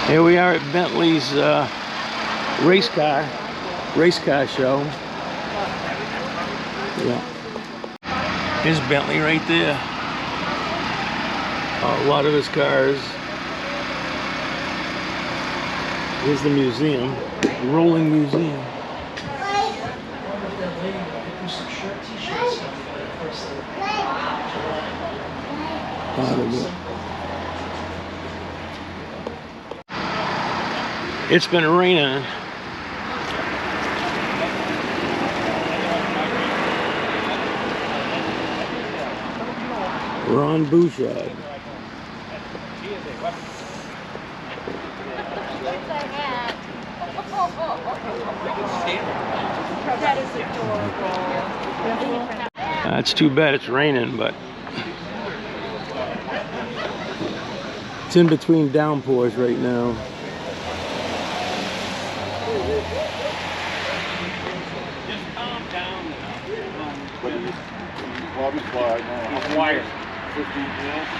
Here we are at Bentley's race car show. Yeah. Here's Bentley right there. A lot of his cars. Here's the museum, rolling museum. It's been raining. Ron Bouchard. That is adorable. It's too bad it's raining, but it's in between downpours right now. Just calm down. He's wired. 15 minutes.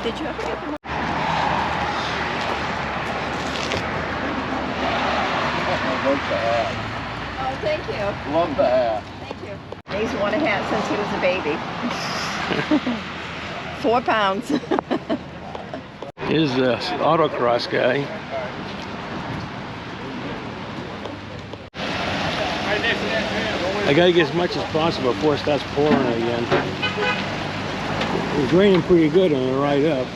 Did you ever get them? Love the hat. Oh, thank you. Love the hat. Thank you. He's worn a hat since he was a baby. 4 pounds. Here's the autocross guy. I gotta get as much as possible before it starts pouring again. It was raining pretty good on the ride up.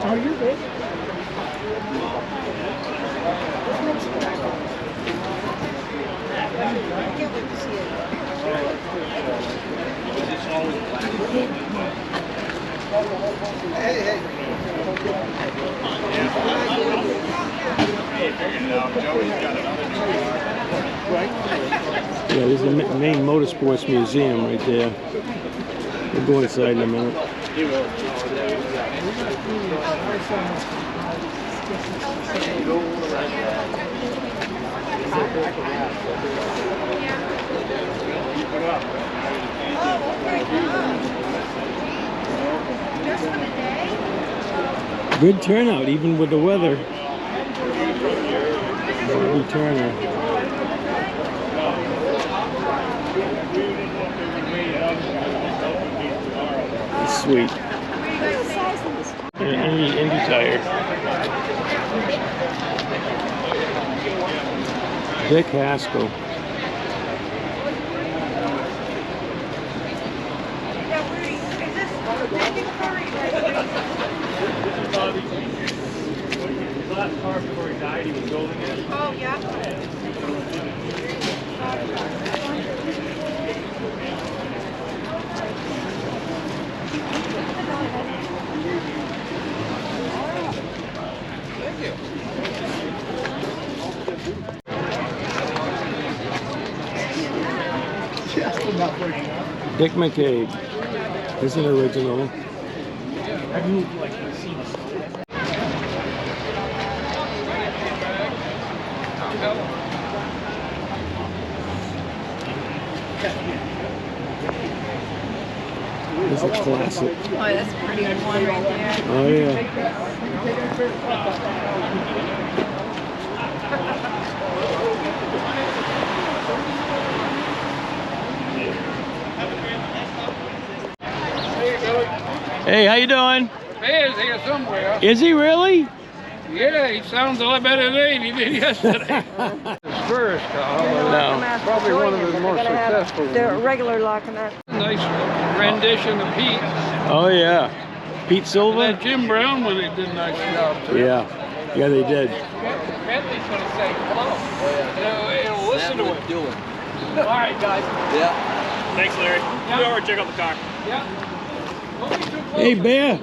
Are you big? Yeah, there's the Maine Motorsports Museum right there. We'll go inside in a minute. Good turnout, even with the weather. Bobby Turner. It's sweet. Indy tire. Dick Haskell. The last car before he died, he was building it. Oh, yeah. Dick McCabe. This is an original. Have you seen the story? This is a classic. Oh, that's a pretty one right there. Oh yeah. Hey, how you doing? Bear's here somewhere. Is he really? Yeah, he sounds a lot better today than he did yesterday. His first car, No. probably one of his most successful The ones. regular lockinette. Nice rendition of Pete. Oh yeah. Pete Silva? That Jim Brown one, they did a nice job too. Yeah. Yeah, they did. Bentley's gonna say hello. It'll listen to it. All right, guys. Yeah. Thanks, Larry. Come over and check out the car. Yeah. Hey, Bear.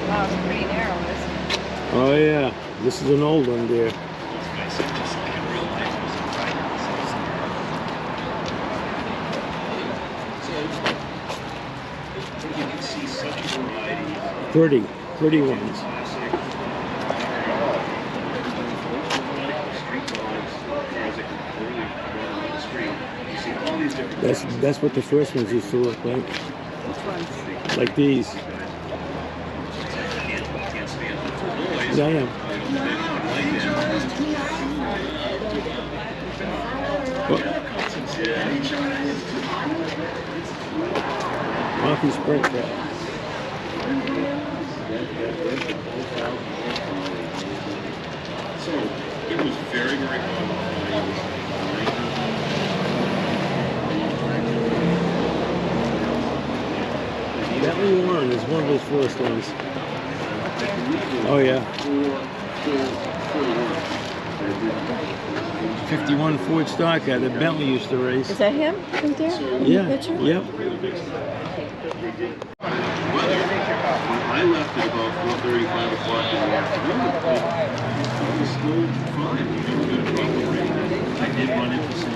Wow, it's pretty narrow, isn't it? Oh yeah, this is an old one there. You can see such a variety. 30 ones. That's what the first ones used to look like. Which ones? Like these. Yeah, I am. Coffee Sprint Cat. So it was very, very common. Bentley Warren is one of his first ones. Oh yeah. 51 Ford stock car that Bentley used to race. Is that him right there? Yeah. Picture? Yep. I left at about 4:30, 5 o'clock in the afternoon. It was still fine. We never got a problem rain. I did run into some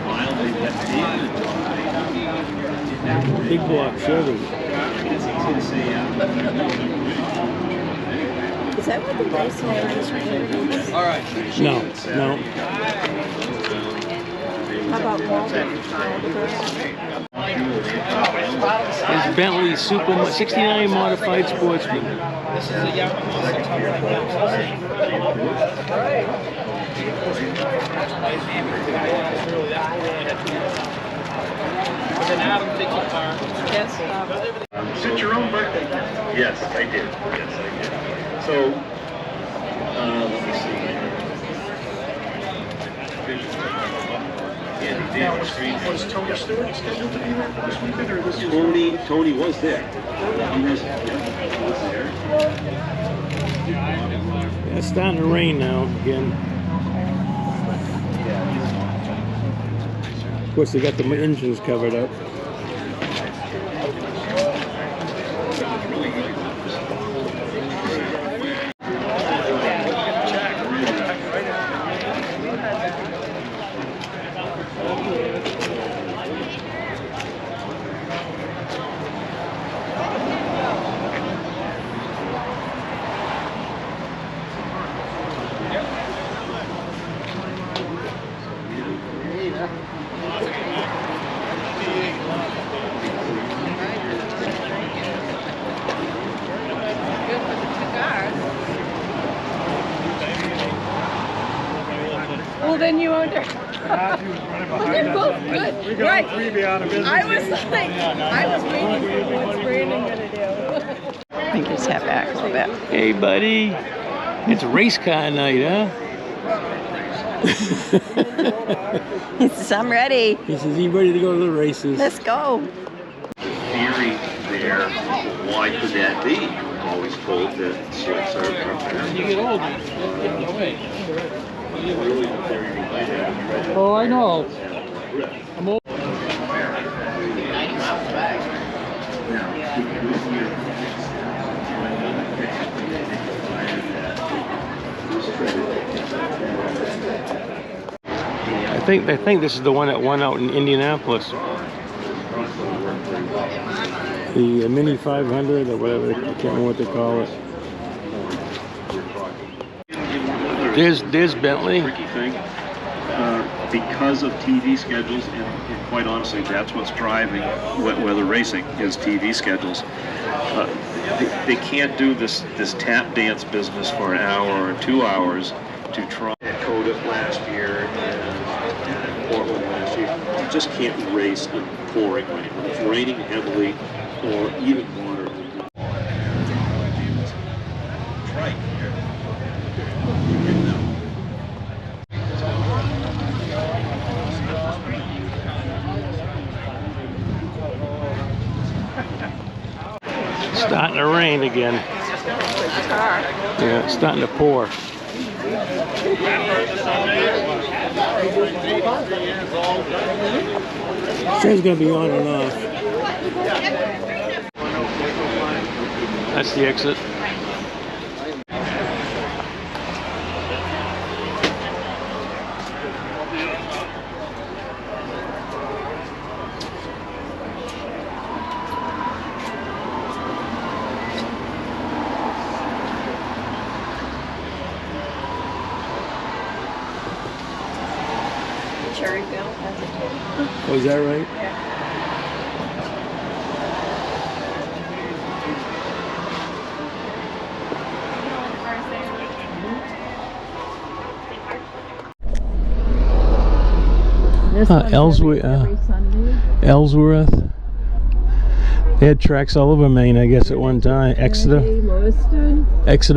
mildly wet pavement. Big block Chevy. It's easy to say, Is that what the race is? All right. No, no. How about Walter? It's Bentley Super 69 Modified Sportsman. This is a Yamaha. With an Adam Dixie car. Yes. Is it your own birthday? Yes, I did. Yes, I did. So, let me see. Was Tony Stewart scheduled to be there for this weekend, or this was Tony was there. He was there. Yeah, it's starting to rain now again. Of course, they got the engines covered up. Well, then you owned her. You're both good. Right. I was like, I was waiting for what's Brandon gonna do. I think just have back a little bit. Hey, buddy. It's race car night, huh? He says, I'm ready. He says he's ready to go to the races. Let's go. Theory there, why could that be? I'm always told that slips are When you get older, you get away. really the theory behind it. Oh, I know. I'm old. I think this is the one that won out in Indianapolis. The Mini 500 or whatever, I can't remember what they call it. There's Bentley. Tricky thing, because of TV schedules, and quite honestly, that's what's driving weather racing is TV schedules. They can't do this tap dance business for an hour or 2 hours to try. At Coda last year and Portland last year. just can't race in pouring rain. When it's raining heavily or even moderately. Starting to rain again. Yeah, it's starting to pour. Train's gonna be on and off. That's the exit. Cherry Bill has it too. Oh, is that right? Ellsworth. They had tracks all over Maine, I guess, at one time. Exeter,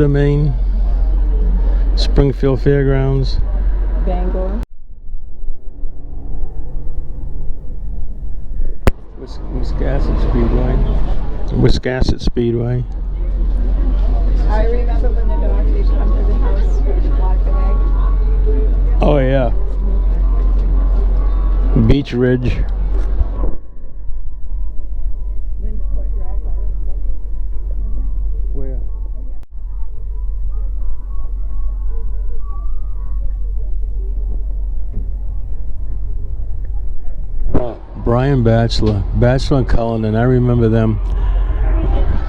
Maine. Springfield Fairgrounds. Bangor. Wiscasset Speedway. I remember when the dogs used to come to the house with the black bag. Oh yeah. Beach Ridge. Where? Brian Batchelor and Cullinan, I remember them.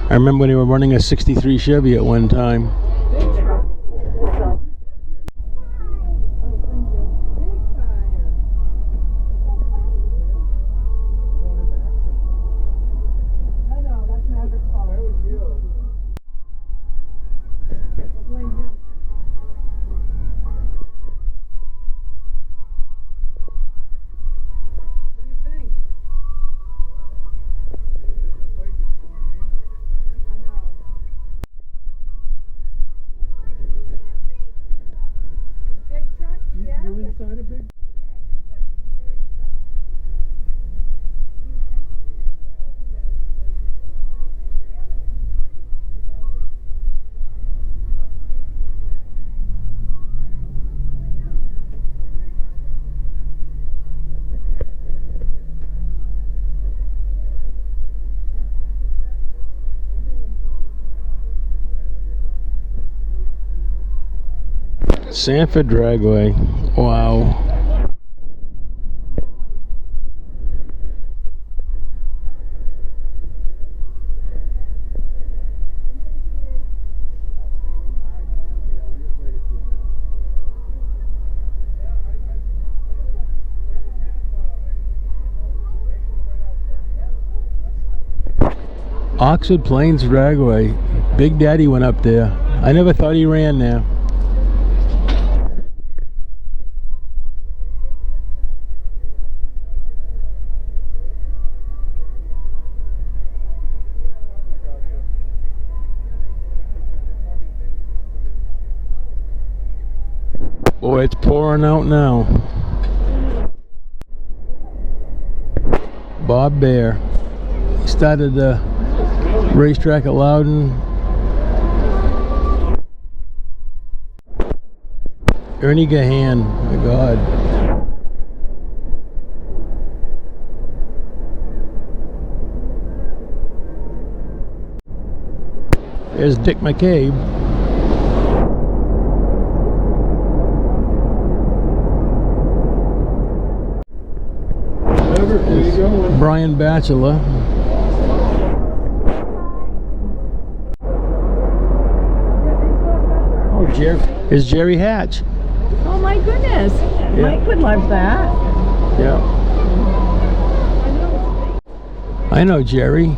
I remember when they were running a 63 Chevy at one time. Sanford Dragway. Wow. Oxford Plains Dragway. Big Daddy went up there. I never thought he ran there. Boy, it's pouring out now. Bob Bear. He started the racetrack at Loudon. Ernie Gahan, my God. There's Dick McCabe. Brian Batchelor. Oh, here's Jerry Hatch. Oh my goodness. Yeah. Mike would love that. Yeah. I know Jerry.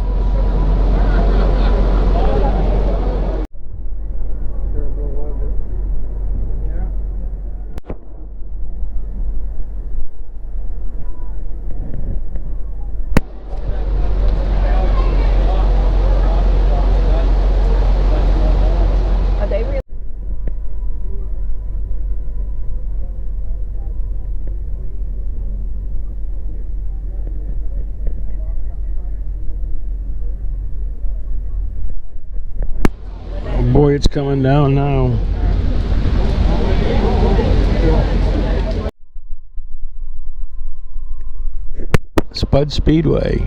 it's coming down now. Spud Speedway.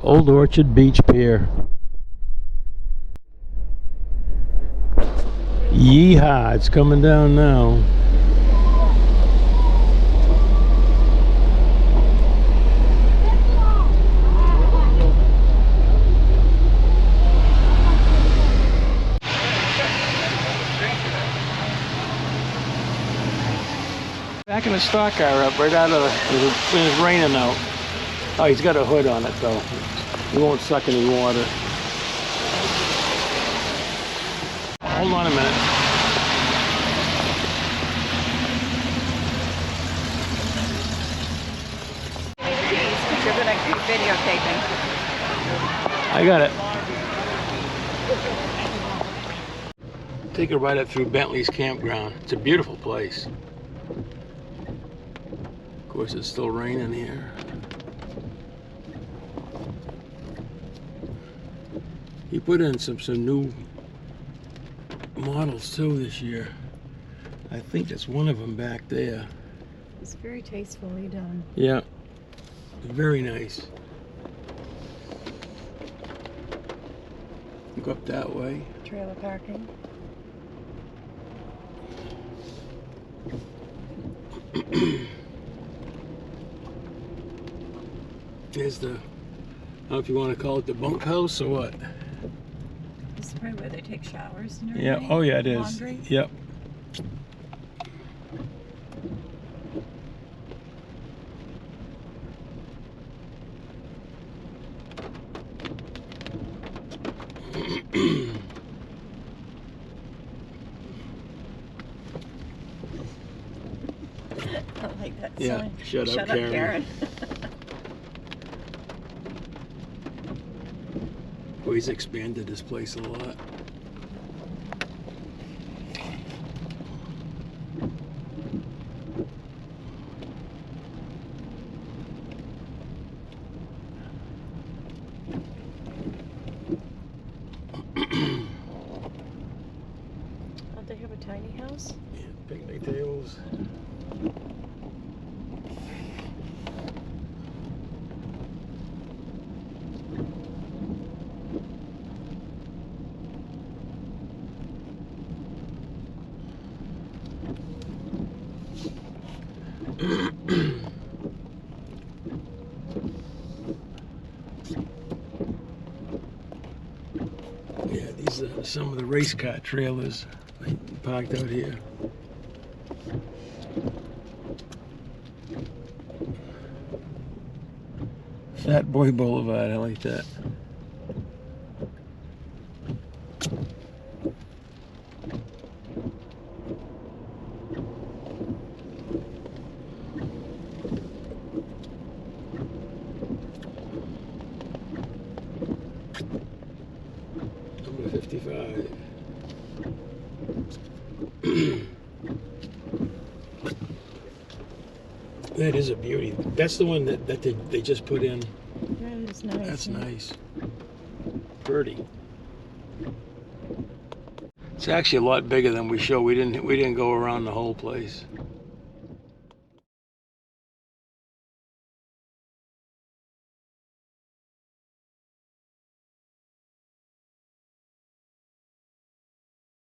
Old Orchard Beach Pier. Yeehaw, it's coming down now. Backing the stock car up right out of when it's raining out. Oh, he's got a hood on it though. He won't suck any water. Hold on a minute. Because you're going to keep videotaping. I got it. Take a ride up through Bentley's campground. It's a beautiful place. Of course, it's still raining here. He put in some new models too this year. I think that's one of them back there. It's very tastefully done. Yeah, very nice. Go up that way. Trailer parking. There's the, I don't know if you want to call it the bunkhouse or what. This is probably where they take showers and Yeah, everything. oh yeah, it is. Laundry. Yep. I like that Yeah, sign. shut up, Karen. Oh, he's expanded this place a lot. Don't they have a tiny house? Yeah, picnic tables. Yeah, these are some of the race car trailers parked out here. Fat Boy Boulevard, I like that. Number 55. That is a beauty. That's the one that they just put in. That is nice. That's nice. Pretty. It's actually a lot bigger than we show. We didn't go around the whole place.